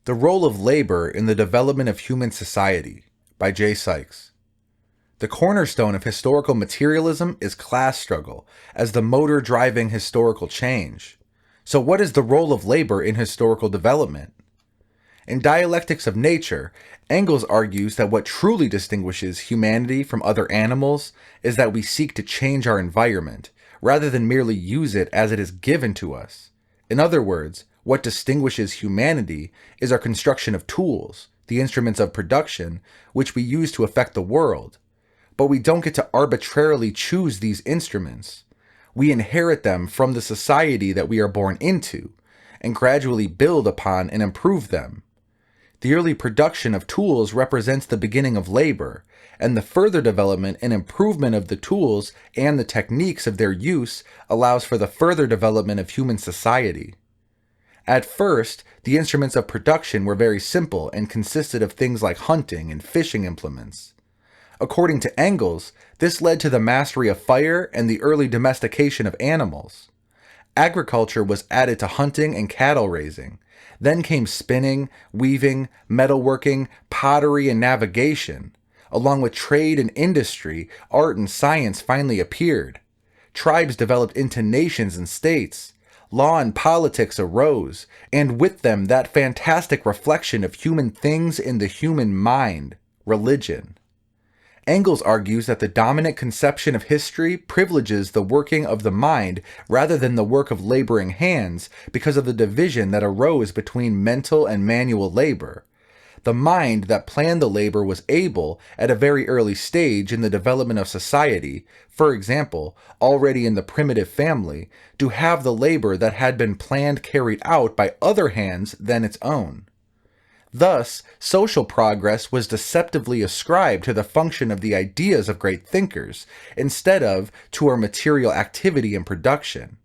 The Role of Labor in the Development of Human Society by J. Sykes. The cornerstone of historical materialism is class struggle as the motor driving historical change. So what is the role of labor in historical development? In Dialectics of Nature, Engels argues that what truly distinguishes humanity from other animals is that we seek to change our environment, rather than merely use it as it is given to us. In other words, what distinguishes humanity is our construction of tools, the instruments of production, which we use to affect the world. But we don't get to arbitrarily choose these instruments. We inherit them from the society that we are born into, and gradually build upon and improve them. The early production of tools represents the beginning of labor, and the further development and improvement of the tools and the techniques of their use allows for the further development of human society. At first, the instruments of production were very simple and consisted of things like hunting and fishing implements. According to Engels, this led to the mastery of fire and the early domestication of animals. Agriculture was added to hunting and cattle raising. Then came spinning, weaving, metalworking, pottery, and navigation. Along with trade and industry, art and science finally appeared. Tribes developed into nations and states. Law and politics arose, and with them that fantastic reflection of human things in the human mind, religion. Engels argues that the dominant conception of history privileges the working of the mind rather than the work of laboring hands because of the division that arose between mental and manual labor. The mind that planned the labor was able, at a very early stage in the development of society, for example, already in the primitive family, to have the labor that had been planned carried out by other hands than its own. Thus, social progress was deceptively ascribed to the function of the ideas of great thinkers, instead of to our material activity and production.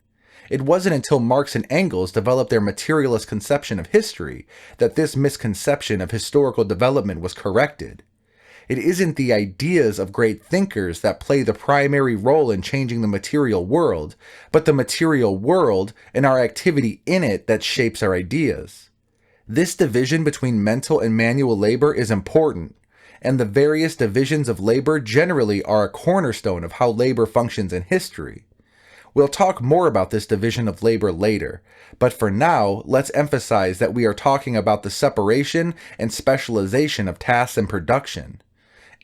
It wasn't until Marx and Engels developed their materialist conception of history that this misconception of historical development was corrected. It isn't the ideas of great thinkers that play the primary role in changing the material world, but the material world and our activity in it that shapes our ideas. This division between mental and manual labor is important, and the various divisions of labor generally are a cornerstone of how labor functions in history. We'll talk more about this division of labor later, but for now, let's emphasize that we are talking about the separation and specialization of tasks and production.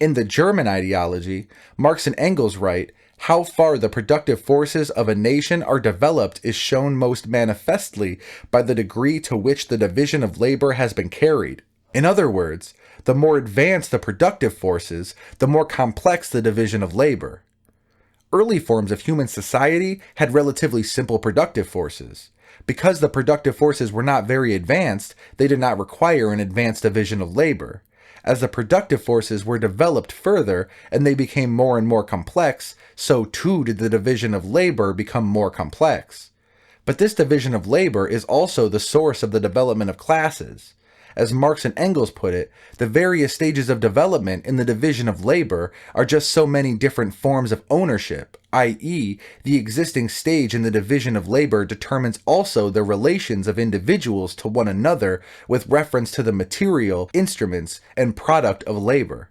In the German ideology, Marx and Engels write, "How far the productive forces of a nation are developed is shown most manifestly by the degree to which the division of labor has been carried." In other words, the more advanced the productive forces, the more complex the division of labor. Early forms of human society had relatively simple productive forces. Because the productive forces were not very advanced, they did not require an advanced division of labor. As the productive forces were developed further and they became more and more complex, so too did the division of labor become more complex. But this division of labor is also the source of the development of classes. As Marx and Engels put it, the various stages of development in the division of labor are just so many different forms of ownership, i.e., the existing stage in the division of labor determines also the relations of individuals to one another with reference to the material, instruments, and product of labor.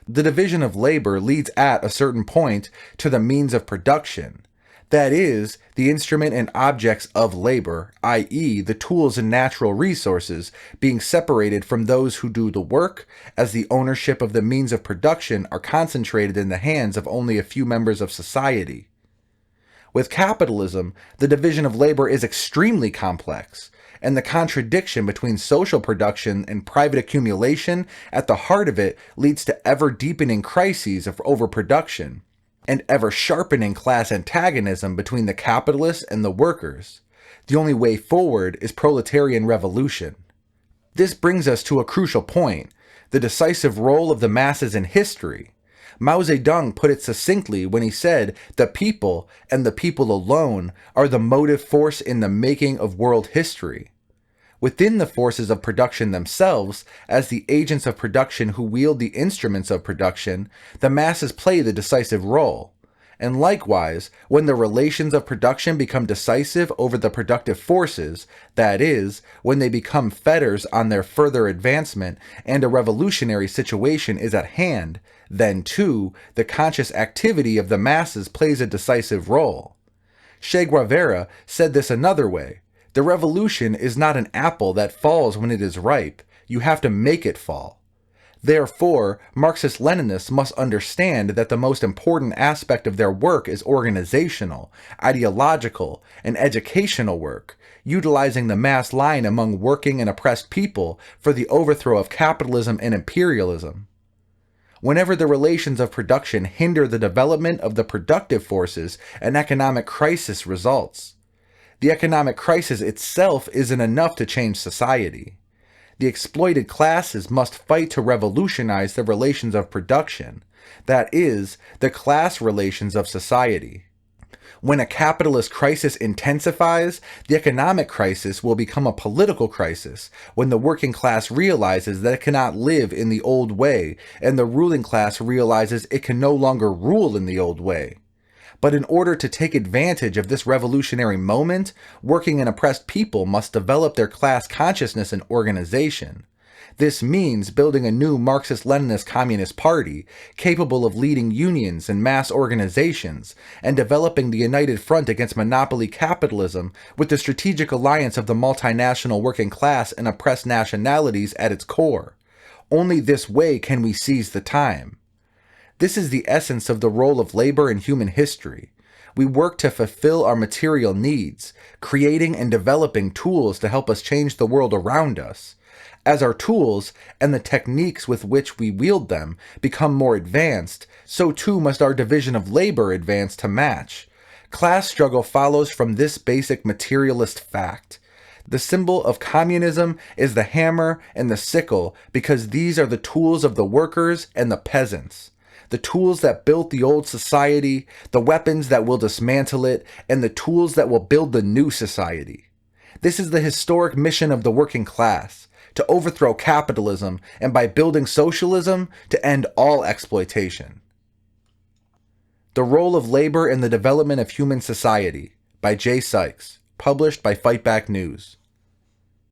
The division of labor leads at a certain point to the means of production. That is, the instrument and objects of labor, i.e., the tools and natural resources, being separated from those who do the work, as the ownership of the means of production are concentrated in the hands of only a few members of society. With capitalism, the division of labor is extremely complex, and the contradiction between social production and private accumulation at the heart of it leads to ever-deepening crises of overproduction, and ever-sharpening class antagonism between the capitalists and the workers. The only way forward is proletarian revolution. This brings us to a crucial point, the decisive role of the masses in history. Mao Zedong put it succinctly when he said, "The people, and the people alone, are the motive force in the making of world history." Within the forces of production themselves, as the agents of production who wield the instruments of production, the masses play the decisive role. And likewise, when the relations of production become decisive over the productive forces, that is, when they become fetters on their further advancement and a revolutionary situation is at hand, then too, the conscious activity of the masses plays a decisive role. Che Guevara said this another way: the revolution is not an apple that falls when it is ripe, you have to make it fall. Therefore, Marxist-Leninists must understand that the most important aspect of their work is organizational, ideological, and educational work, utilizing the mass line among working and oppressed people for the overthrow of capitalism and imperialism. Whenever the relations of production hinder the development of the productive forces, an economic crisis results. The economic crisis itself isn't enough to change society. The exploited classes must fight to revolutionize the relations of production, that is, the class relations of society. When a capitalist crisis intensifies, the economic crisis will become a political crisis when the working class realizes that it cannot live in the old way and the ruling class realizes it can no longer rule in the old way. But in order to take advantage of this revolutionary moment, working and oppressed people must develop their class consciousness and organization. This means building a new Marxist-Leninist Communist Party, capable of leading unions and mass organizations, and developing the united front against monopoly capitalism with the strategic alliance of the multinational working class and oppressed nationalities at its core. Only this way can we seize the time. This is the essence of the role of labor in human history. We work to fulfill our material needs, creating and developing tools to help us change the world around us. As our tools and the techniques with which we wield them become more advanced, so too must our division of labor advance to match. Class struggle follows from this basic materialist fact. The symbol of communism is the hammer and the sickle because these are the tools of the workers and the peasants. The tools that built the old society, the weapons that will dismantle it, and the tools that will build the new society. This is the historic mission of the working class, to overthrow capitalism and by building socialism, to end all exploitation. The Role of Labor in the Development of Human Society by J. Sykes, published by Fight Back News.